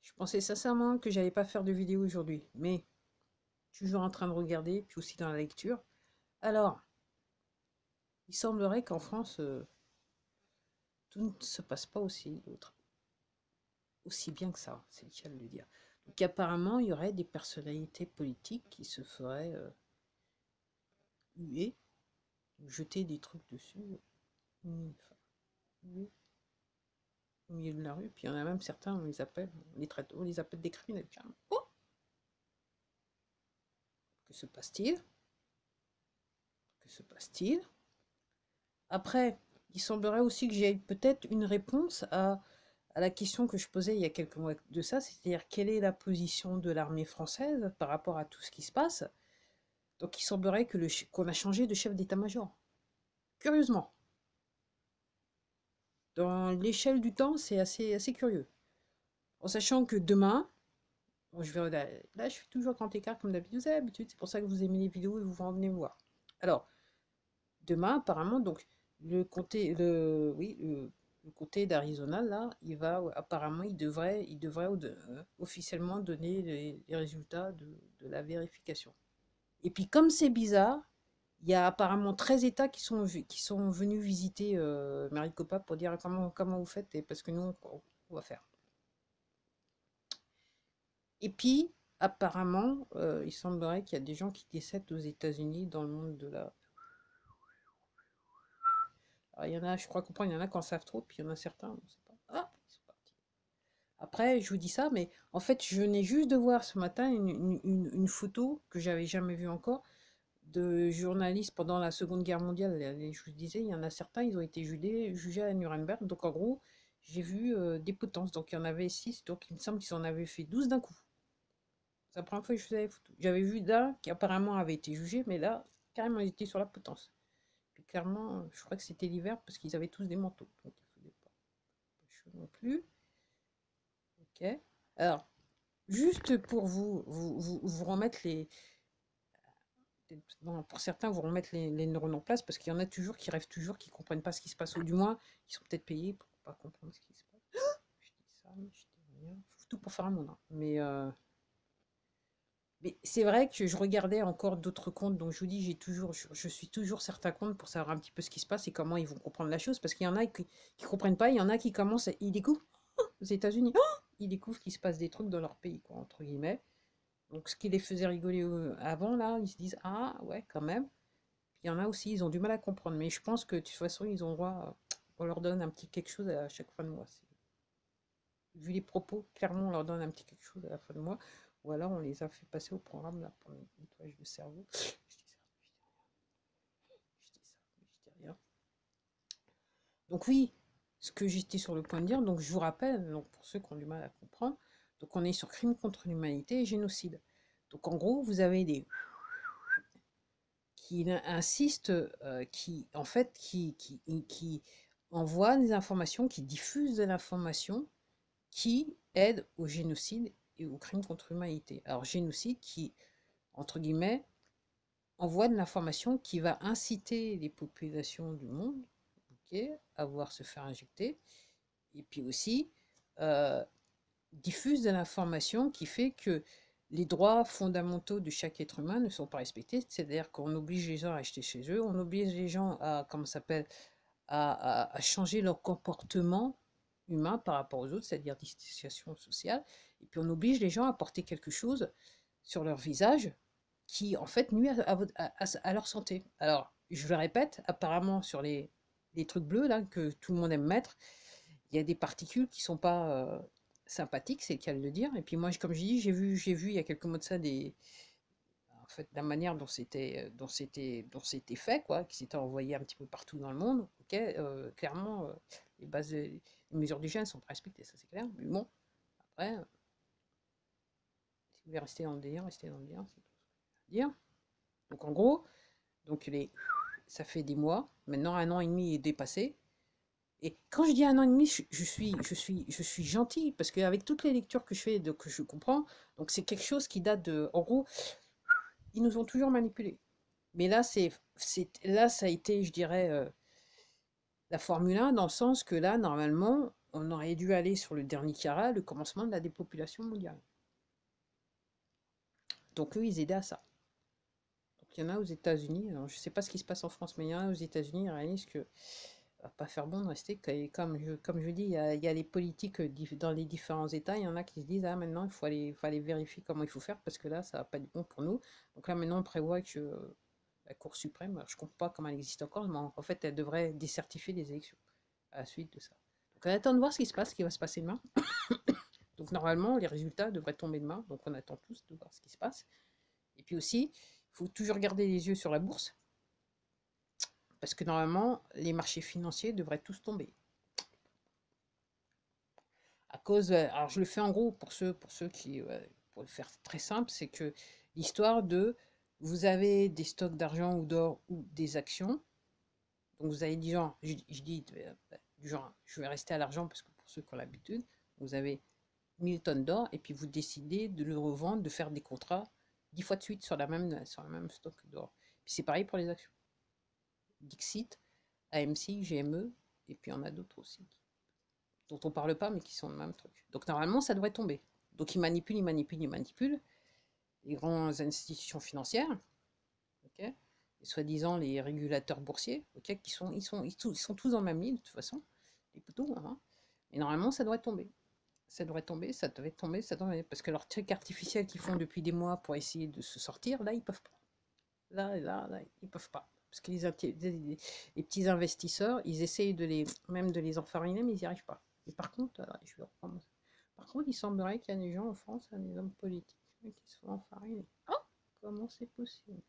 Je pensais sincèrement que j'allais pas faire de vidéo aujourd'hui, mais toujours en train de regarder, puis aussi dans la lecture. Alors, il semblerait qu'en France, tout ne se passe pas aussi bien que ça, c'est le cas de le dire. Donc apparemment, il y aurait des personnalités politiques qui se feraient huer, jeter des trucs dessus, enfin, huer au milieu de la rue. Puis il y en a même certains, on les appelle des criminels, carrément. Oh, que se passe-t-il? Que se passe-t-il? Après, il semblerait aussi que j'ai peut-être une réponse à la question que je posais il y a quelques mois de ça, c'est-à-dire quelle est la position de l'armée française par rapport à tout ce qui se passe. Donc il semblerait que qu'on a changé de chef d'état-major. Curieusement. Dans l'échelle du temps, c'est assez curieux. En sachant que demain, bon, là, je fais toujours grand écart comme d'habitude, vous avez l'habitude, c'est pour ça que vous aimez les vidéos et vous venez me voir. Alors, demain, apparemment, donc, le comté d'Arizona, là, apparemment, il devrait officiellement donner les résultats de la vérification. Et puis, comme c'est bizarre, il y a apparemment 13 États qui sont venus visiter Maricopa pour dire comment vous faites, et parce que nous, on va faire. Et puis, apparemment, il semblerait qu'il y a des gens qui décèdent aux États-Unis dans le monde de la. Alors, il y en a, je crois comprendre, il y en a qui en savent trop, puis il y en a certains, on ne sait pas. Ah, ils sont partis. Après, je vous dis ça, mais en fait, je venais juste de voir ce matin une photo que j'avais jamais vue encore de journalistes pendant la Seconde Guerre mondiale. Et je vous disais, il y en a certains, ils ont été jugés à Nuremberg. Donc, en gros, j'ai vu des potences. Donc, il y en avait 6. Donc, il me semble qu'ils en avaient fait 12 d'un coup. C'est la première fois que je faisais la photo. J'avais vu d'un qui apparemment avait été jugé, mais là, carrément, ils étaient sur la potence. Puis clairement, je crois que c'était l'hiver parce qu'ils avaient tous des manteaux. Donc, il ne faisait pas chaud non plus. Ok. Alors, juste pour vous remettre bon, pour certains, vous remettre les neurones en place parce qu'il y en a toujours qui rêvent toujours, qui comprennent pas ce qui se passe, ou du moins, qui sont peut-être payés pour pas comprendre ce qui se passe. Je dis ça, mais je dis rien. Faut tout pour faire un monde, hein. Mais c'est vrai que je regardais encore d'autres comptes, donc je vous dis, je suis toujours certains comptes pour savoir un petit peu ce qui se passe et comment ils vont comprendre la chose, parce qu'il y en a qui comprennent pas, il y en a qui commencent, ils découvrent aux États-Unis, ils découvrent qu'il se passe des trucs dans leur pays, quoi, entre guillemets. Donc ce qui les faisait rigoler avant, là, ils se disent, ah ouais, quand même. Il y en a aussi, ils ont du mal à comprendre, mais je pense que de toute façon, ils ont droit, on leur donne un petit quelque chose à chaque fin de mois. Vu les propos, clairement, on leur donne un petit quelque chose à la fin de mois, ou alors on les a fait passer au programme là pour le nettoyage de cerveau. Je dis rien. Donc oui, ce que j'étais sur le point de dire, donc je vous rappelle, donc pour ceux qui ont du mal à comprendre, donc on est sur crime contre l'humanité et génocide. Donc en gros, vous avez des qui insistent, qui en fait qui envoient des informations, qui diffusent de l'information, qui aide au génocide et au crime contre l'humanité. Alors génocide qui, entre guillemets, envoie de l'information qui va inciter les populations du monde, ok, à vouloir se faire injecter, et puis aussi euh, diffuse de l'information qui fait que les droits fondamentaux de chaque être humain ne sont pas respectés, c'est-à-dire qu'on oblige les gens à acheter chez eux, on oblige les gens à, comment ça s'appelle, à changer leur comportement humain par rapport aux autres, c'est-à-dire distanciation sociale, et puis on oblige les gens à porter quelque chose sur leur visage qui en fait nuit à leur santé. Alors, je le répète, apparemment sur les trucs bleus là que tout le monde aime mettre, il y a des particules qui sont pas sympathiques, c'est le cas de le dire. Et puis moi, comme je dis, j'ai vu il y a quelques mois de ça en fait, la manière dont c'était fait, quoi, qui s'était envoyé un petit peu partout dans le monde. Ok, clairement, les mesures d'hygiène sont pas respectées, ça c'est clair. Mais bon, après, si vous voulez rester dans le délire, restez dans le délire, c'est tout ce que je veux dire. Donc en gros, donc ça fait des mois, maintenant un an et demi est dépassé. Et quand je dis un an et demi, je suis gentil, parce qu'avec toutes les lectures que je fais, que je comprends, donc c'est quelque chose qui date de. En gros, ils nous ont toujours manipulés. Mais là, là, ça a été, je dirais, la Formule 1, dans le sens que là, normalement, on aurait dû aller sur le dernier carat, le commencement de la dépopulation mondiale. Donc eux, ils aidaient à ça. Donc il y en a aux États-Unis, alors je ne sais pas ce qui se passe en France, mais il y en a aux États-Unis, ils réalisent que va pas faire bon de rester, comme je dis, il y a les politiques dans les différents États, il y en a qui se disent, ah maintenant faut aller vérifier comment il faut faire, parce que là, ça va pas être bon pour nous. Donc là, maintenant, on prévoit que la Cour suprême, je ne comprends pas comment elle existe encore, mais en fait, elle devrait décertifier les élections à la suite de ça. Donc on attend de voir ce qui se passe, ce qui va se passer demain. Donc normalement, les résultats devraient tomber demain, donc on attend tous de voir ce qui se passe. Et puis aussi, il faut toujours garder les yeux sur la bourse, parce que normalement, les marchés financiers devraient tous tomber. À cause, alors je le fais en gros pour ceux qui, pour le faire très simple, c'est que l'histoire de, vous avez des stocks d'argent ou d'or ou des actions, donc vous avez du genre, je dis du genre, je vais rester à l'argent parce que pour ceux qui ont l'habitude, vous avez 1000 tonnes d'or et puis vous décidez de le revendre, de faire des contrats 10 fois de suite sur la même stock d'or. Puis c'est pareil pour les actions. Dixit, AMC, GME, et puis on a d'autres aussi dont on parle pas, mais qui sont le même truc. Donc normalement, ça devrait tomber. Donc ils manipulent, ils manipulent, ils manipulent les grandes institutions financières, ok, et soi-disant les régulateurs boursiers, ok, ils sont tous dans le même lit de toute façon, les poteaux, hein. Et normalement, ça devrait tomber. Ça devrait tomber, ça devrait tomber, ça devrait, parce que leur truc artificiel qu'ils font depuis des mois pour essayer de se sortir, là, ils peuvent pas. Là, ils peuvent pas. Parce que les petits investisseurs, ils essayent même de les enfariner, mais ils n'y arrivent pas. Et par contre, je vais reprendre. Par contre, il semblerait qu'il y a des gens en France, des hommes politiques, qui se font enfariner. Oh, comment c'est possible?